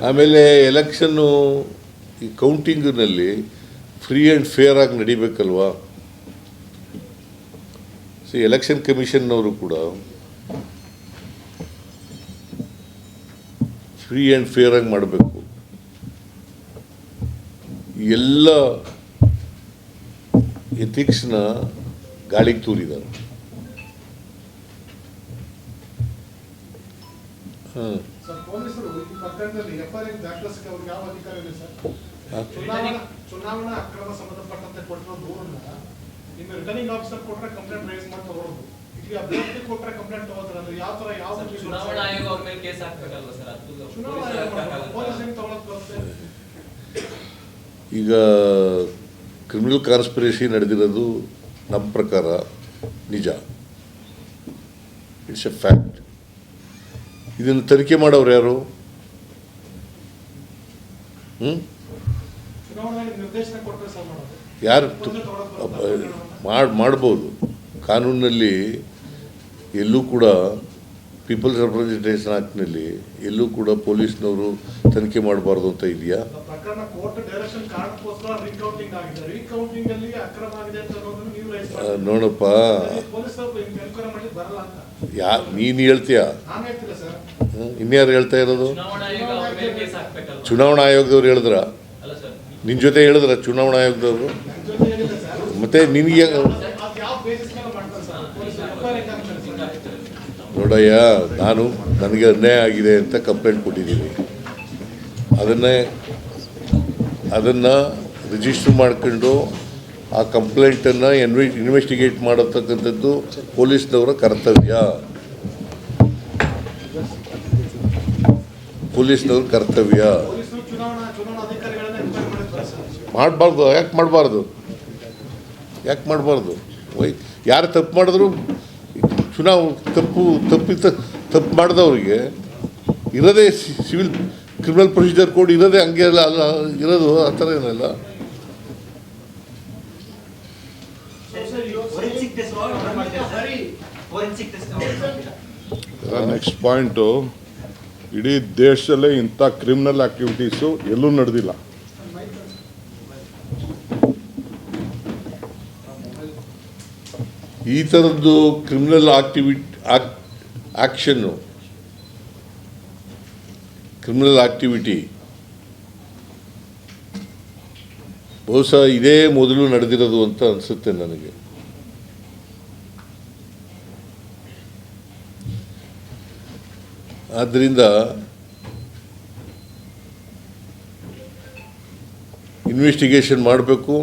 ಆಮೇಲೆ ಎಲೆಕ್ಷನ್ನು ಈ ಕೌಂಟಿಂಗ್ನಲ್ಲಿ free and fair ಆಗಿ ನಡಿಬೇಕಲ್ವಾ. ಎಲೆಕ್ಷನ್ ಕಮಿಷನ್ನವರು ಕೂಡ ಫ್ರೀ ಆ್ಯಂಡ್ ಫೇರ್ ಆಗಿ ಮಾಡಬೇಕು. ಎಲ್ಲ ಎಥಿಕ್ಸ್ನ ಗಾಳಿಗೆ ತೂರಿದ್ದಾರೆ. ಚುನಾವಣಾ ಅಕ್ರಮ ಸಂಬಂಧಪಟ್ಟಂತೆ ಕೊಟ್ಟಿರೋ ದೂರನ್ನ ನಿಮ್ಮ ರಿಟರ್ನಿಂಗ್ ಆಫೀಸರ್ ಕೊಟ್ಟರೆ ಕಂಪ್ಲೇಂಟ್ ರೈಸ್ ಮಾಡಿ ತಗೊಳ್ಳೋದು, ಇಲ್ಲಿ ಅಭ್ಯರ್ಥಿ ಕೊಟ್ಟರೆ ಕಂಪ್ಲೇಂಟ್ ತಗೋತಾರೆ. ಯಾವ ತರ ಯಾವ ಚುನಾವಣಾ ಆಯೋಗ ಅವ್ರ ಮೇಲೆ ಕೇಸ್ ಹಾಕಬೇಕಲ್ವಾ ಸರ್? ಈಗ ಕ್ರಿಮಿನಲ್ ಕಾನ್ಸ್ಪಿರಸಿ ನಡೆದಿರೋದು ನಮ್ಮ ಪ್ರಕಾರ ನಿಜ, ಇಟ್ಸ್ ಎ ಫ್ಯಾಕ್ಟ್. ಇದನ್ನು ತನಿಖೆ ಮಾಡೋರು ಯಾರು? ಯಾರು ಮಾಡ್ಬೋದು. ಕಾನೂನಿನಲ್ಲಿ ಎಲ್ಲೂ ಕೂಡ ಪೀಪಲ್ಸ್ ರೆಪ್ರೆಸೆಂಟೇಷನ್ ಆ್ಯಕ್ಟ್ನಲ್ಲಿ ಎಲ್ಲೂ ಕೂಡ ಪೊಲೀಸ್ನವರು ತನಿಖೆ ಮಾಡಬಾರ್ದು ಅಂತ ಇದೆಯಾ? ನೋಡಪ್ಪ, ನೀನು ಹೇಳ್ತೀಯ, ಇನ್ಯಾರು ಹೇಳ್ತಾ ಇರೋದು? ಚುನಾವಣಾ ಆಯೋಗದವ್ರು ಹೇಳಿದ್ರ? ನಿನ್ನ ಜೊತೆ ಹೇಳಿದ್ರ ಚುನಾವಣಾ ಆಯೋಗದವರು? ಮತ್ತೆ ನಿನಗೆ ನೋಡಯ್ಯ, ನನಗೆ ಅನ್ಯಾಯ ಆಗಿದೆ ಅಂತ ಕಂಪ್ಲೇಂಟ್ ಕೊಟ್ಟಿದ್ದೀನಿ. ಅದನ್ನು ರಿಜಿಸ್ಟರ್ ಮಾಡ್ಕೊಂಡು ಆ ಕಂಪ್ಲೇಂಟನ್ನು ಇನ್ವೆಸ್ಟಿಗೇಟ್ ಮಾಡತಕ್ಕಂಥದ್ದು ಪೊಲೀಸ್ನವರ ಕರ್ತವ್ಯ. ಮಾಡಬಾರ್ದು. ಯಾಕೆ ಮಾಡಬಾರ್ದು? ಯಾರು ತಪ್ಪು ಮಾಡಿದ್ರು ತಪ್ಪು ಮಾಡಿದವ್ರಿಗೆ ಇರೋದೇ ಸಿವಿಲ್ ಕ್ರಿಮಿನಲ್ ಪ್ರೊಸೀಜರ್ ಕೋಡ್ ಇರೋದೇ ಹಂಗೆ ಅಲ್ಲ ಇರೋದು, ಆ ಥರ ಏನಲ್ಲ. ನೆಕ್ಸ್ಟ್ ಪಾಯಿಂಟು, ಇಡೀ ದೇಶದಲ್ಲೇ ಇಂಥ ಕ್ರಿಮಿನಲ್ ಆಕ್ಟಿವಿಟೀಸು ಎಲ್ಲೂ ನಡೆದಿಲ್ಲ. ಈ ಥರದ್ದು ಕ್ರಿಮಿನಲ್ ಆಕ್ಟಿವಿಟಿ ಬಹುಶಃ ಇದೇ ಮೊದಲು ನಡೆದಿರೋದು ಅಂತ ಅನಿಸುತ್ತೆ ನನಗೆ. ಆದ್ದರಿಂದ ಇನ್ವೆಸ್ಟಿಗೇಷನ್ ಮಾಡಬೇಕು.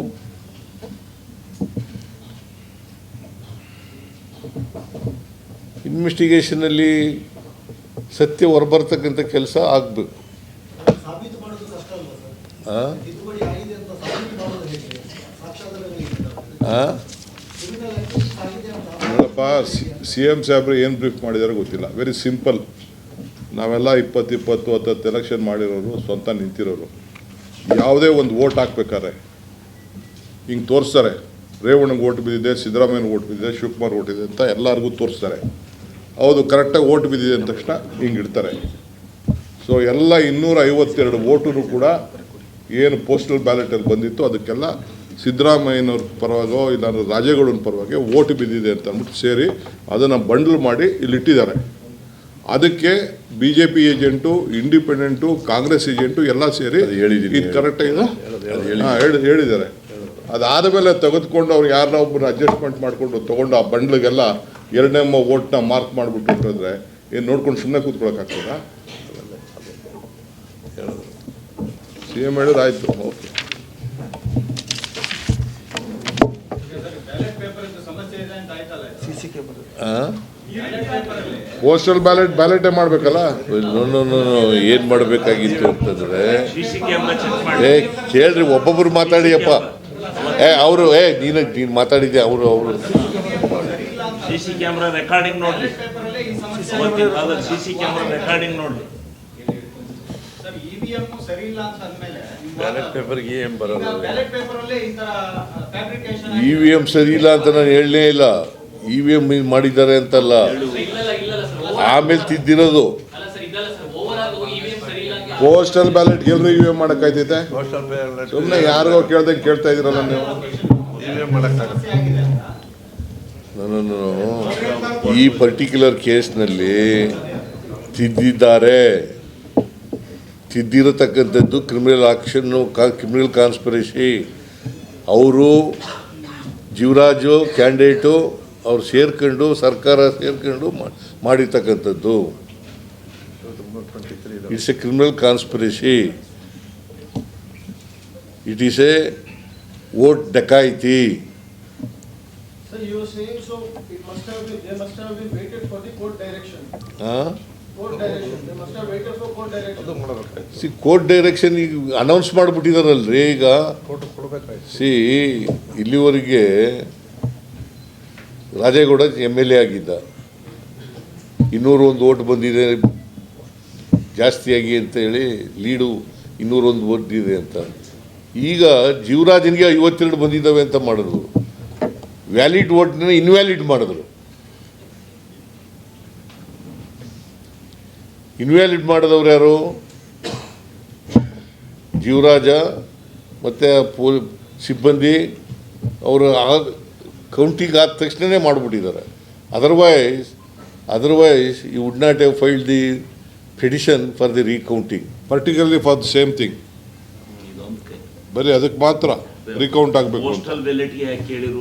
ಇನ್ವೆಸ್ಟಿಗೇಷನಲ್ಲಿ ಸತ್ಯ ಹೊರಬರ್ತಕ್ಕಂಥ ಕೆಲಸ ಆಗಬೇಕು. ನೋಡಪ್ಪ, CM ಸಾಹೇಬ್ರು ಏನು ಬ್ರೀಫ್ ಮಾಡಿದಾರೆ ಗೊತ್ತಿಲ್ಲ. Very simple. ನಾವೆಲ್ಲ 20-20 ಎಲೆಕ್ಷನ್ ಮಾಡಿರೋರು, ಸ್ವಂತ ನಿಂತಿರೋರು. ಯಾವುದೇ ಒಂದು ವೋಟ್ ಹಾಕ್ಬೇಕಾದ್ರೆ ಹಿಂಗೆ ತೋರಿಸ್ತಾರೆ, ರೇವಣ್ಣಗೆ ಓಟ್ ಬಿದ್ದಿದೆ, ಸಿದ್ದರಾಮಯ್ಯನಿಗೆ ಓಟ್ ಬಿದ್ದಿದೆ, ಶಿವಕುಮಾರ್ ಓಟ್ ಇದೆ ಅಂತ ಎಲ್ಲರಿಗೂ ತೋರಿಸ್ತಾರೆ. ಹೌದು, ಕರೆಕ್ಟಾಗಿ ಓಟ್ ಬಿದ್ದಿದೆ ಅಂದ ತಕ್ಷಣ ಹಿಂಗೆ ಇಡ್ತಾರೆ. ಸೊ ಎಲ್ಲ 252 ವೋಟು ಕೂಡ ಏನು ಪೋಸ್ಟಲ್ ಬ್ಯಾಲೆಟಲ್ಲಿ ಬಂದಿತ್ತು ಅದಕ್ಕೆಲ್ಲ ಸಿದ್ದರಾಮಯ್ಯನವ್ರ ಪರವಾಗೋ ಇಲ್ಲ ರಾಜೇಗೌಡನ ಪರವಾಗಿ ಓಟ್ ಬಿದ್ದಿದೆ ಅಂತ ಅಂದ್ಬಿಟ್ಟು ಸೇರಿ ಅದನ್ನು ಬಂಡಲ್ ಮಾಡಿ ಇಲ್ಲಿಟ್ಟಿದ್ದಾರೆ. ಅದಕ್ಕೆ BJP agent, independent, Congress agent ಎಲ್ಲ ಸೇರಿ ಇದು ಕರೆಕ್ಟಾಗಿದೆ ಹೇಳಿದ್ದಾರೆ. ಅದಾದ ಮೇಲೆ ತೆಗೆದುಕೊಂಡು ಅವ್ರು ಯಾರನ್ನ ಒಬ್ಬರು ಅಡ್ಜಸ್ಟ್ಮೆಂಟ್ ಮಾಡಿಕೊಂಡು ತೊಗೊಂಡು ಆ ಬಂಡ್ಲಿಗೆಲ್ಲ 2ನೇ ಓಟ್ನ ಮಾರ್ಕ್ ಮಾಡಿಬಿಟ್ಟು ಅಂತಂದರೆ ಏನು ನೋಡ್ಕೊಂಡು ಸುಮ್ಮನೆ ಕೂತ್ಕೊಳ್ಳೋಕ್ಕಾಗ್ತದ? CM ಹೇಳಿದ್ರೆ ಆಯಿತು, ಓಕೆ. ಪೋಸ್ಟಲ್ ಬ್ಯಾಲೆಟೇ ಮಾಡಬೇಕಲ್ಲ. ಏನು ಮಾಡಬೇಕಾಗಿತ್ತು ಅಂತಂದರೆ, ಕೇಳ್ರಿ, ಒಬ್ಬೊಬ್ರು ಮಾತಾಡಿಯಪ್ಪ. ಅವರು ನೀನು ಮಾತಾಡಿದ್ದೆ, ಅವರು CC ಕ್ಯಾಮ್ರಾ ರೆಕಾರ್ಡಿಂಗ್ ನೋಡ್ರಿ, CC ಕ್ಯಾಮ್ರಾ ರೆಕಾರ್ಡಿಂಗ್ ನೋಡ್ರಿ. ಬ್ಯಾಲೆಟ್ ಪೇಪರ್ಗೆ ಏನು ಬರೋಲ್ಲ. EVM ಸರಿ ಇಲ್ಲ ಅಂತ ನಾನು ಹೇಳಲೇ ಇಲ್ಲ. EVM ಮಾಡಿದ್ದಾರೆ ಅಂತಲ್ಲ, ಆಮೇಲೆ ತಿದ್ದಿರೋದು. ಸಿಸ್ಟಮ್ ಸರಿ ಇಲ್ಲ ಅಂತ ಪೋಸ್ಟಲ್ ಬ್ಯಾಲೆಟ್ ಎಲ್ರಿ ಇವೆ ಮಾಡಕ್ಕಾಯ್ತೈತೆ ಸುಮ್ಮನೆ ಯಾರಿಗೋ ಕೇಳ್ದಂಗೆ ಕೇಳ್ತಾ ಇದೀರಲ್ಲ ನೀವು. ನನ್ನನ್ನು ಈ ಪರ್ಟಿಕ್ಯುಲರ್ ಕೇಸ್ನಲ್ಲಿ ತಿದ್ದಿರತಕ್ಕಂಥದ್ದು ಕ್ರಿಮಿನಲ್ ಆಕ್ಷನ್ನು ಕ್ರಿಮಿನಲ್ ಕಾನ್ಸ್ಪಿರಸಿ. ಅವರು ಜೀವರಾಜು ಕ್ಯಾಂಡಿಡೇಟು ಅವ್ರು ಸೇರ್ಕೊಂಡು ಸರ್ಕಾರ ಸೇರ್ಕೊಂಡು ಮಾಡಿರ್ತಕ್ಕಂಥದ್ದು. It's a criminal conspiracy. It is a vote dacoity. Sir, you were saying so it must have been, they must have been waited for the court direction. Court direction, they must have waited for court direction. Court direction ಈಗ announce ಮಾಡಿಬಿಟ್ಟಿದಾರಲ್ರಿ ಈಗ. ಇಲ್ಲಿವರೆಗೆ Rajegowda MLA ಆಗಿದ್ದ, 201 vote ಬಂದಿದೆ ಜಾಸ್ತಿಯಾಗಿ ಅಂತ ಹೇಳಿ lead 201 ಬಂದಿದೆ ಅಂತ. ಈಗ ಜೀವರಾಜನಿಗೆ 52 ಬಂದಿದ್ದಾವೆ ಅಂತ ಮಾಡಿದ್ರು. ವ್ಯಾಲಿಡ್ ವೋಟ್ನ ಇನ್ವ್ಯಾಲಿಡ್ ಮಾಡಿದ್ರು. ಇನ್ವ್ಯಾಲಿಡ್ ಮಾಡಿದವ್ರು ಯಾರು? ಜೀವರಾಜ ಮತ್ತು ಸಿಬ್ಬಂದಿ ಅವರು ಕೌಂಟಿಂಗ್ ಆದ ತಕ್ಷಣವೇ ಮಾಡಿಬಿಟ್ಟಿದ್ದಾರೆ. Otherwise you would not have filed the petition for the recounting. Particularly for the same thing. ಬರೀ ಅದಕ್ಕೆ ಮಾತ್ರ ರೀಕೌಂಟ್ ಆಗಬೇಕು. ಪೋಸ್ಟಲ್ ಬ್ಯಾಲೆಟ್ಗೆ ಯಾಕೆ ಕೇಳಿರು?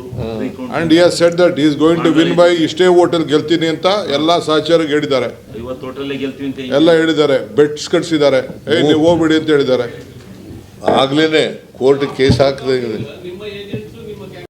And he has said that he is going to win by ಇಷ್ಟೇ ವೋಟಲ್ಲಿ ಗೆಲ್ತೀನಿ ಅಂತ ಎಲ್ಲ ಸಹಚರಿಗೆ ಹೇಳಿದ್ದಾರೆ. ಇವತ್ತು ಟೋಟಲ್ ಗೆಲ್ತೀವಿ ಅಂತ ಎಲ್ಲ ಹೇಳಿದ್ದಾರೆ, ಬೆಟ್ಸ್ ಕಟ್ಸಿದ್ದಾರೆ, ನೀವು ಹೋಗ್ಬಿಡಿ ಅಂತ ಹೇಳಿದ್ದಾರೆ. ಆಗ್ಲೇ ಕೋರ್ಟ್ ಕೇಸ್ ಹಾಕಿದೆ. ನಿಮ್ಮ ಏಜ್